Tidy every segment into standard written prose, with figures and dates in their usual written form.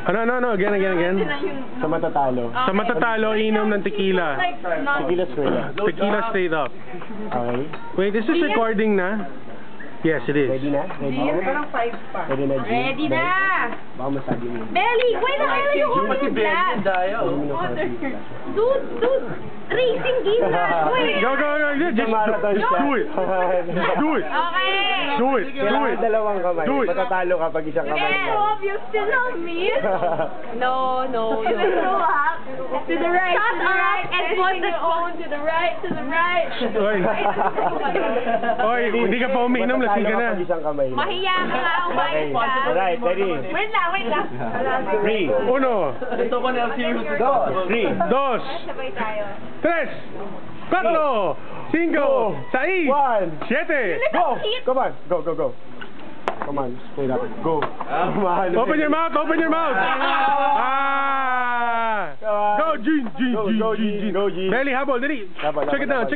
Ano, again. Sa matatalo. Sa matatalo, inom ng tequila. Tequila straight up. Tequila straight up. Okay. Wait, is this recording na? Yes, it is. Ready na? Ready na? Parang 5 pa. Ready na, G? Ready na! Baka masabi mo. Belly, wait na kayo yung mag-vlog. Dude, racing game na. Wait. Go. Just Marathon siya. do it. Do it. Okay. Do it. Kailangan dalawang kamay. Do it. Matatalo ka pag isang kamay lang. Rob, you still love me? No. You throw up. To the right. Shut up and put the phone to the right. Oy, hindi ka pa umiinom, lasing ka na. Pag isang kamay lang. Mahiya ka nga, Okay. Alright, ready? Wait lang. 3. Uno, Dos. 3. dos, Sabay tayo. tres, cuatro, cinco, seis, 1. siete. Go! Come on. Go. Come on, straight up. Go. Open your mouth. Go, Gene. Go, Gene. Belly, habol, dali. Check it down.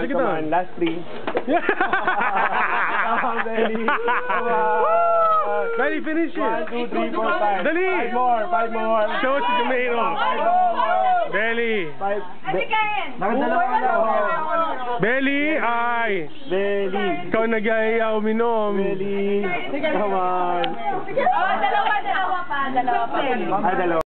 Come on, last 3. Come on, Belly. Come on. Belly, finish it. 1, 2, 3, 4, 5. Dali. 5 more. Show it to tomato. 5 more. Belly. 5. Nakadalawa na ako. Belly, ay. Belly. Ikaw nag-iaya uminom. Belly. Come on. Dalawa pa. Dalawa.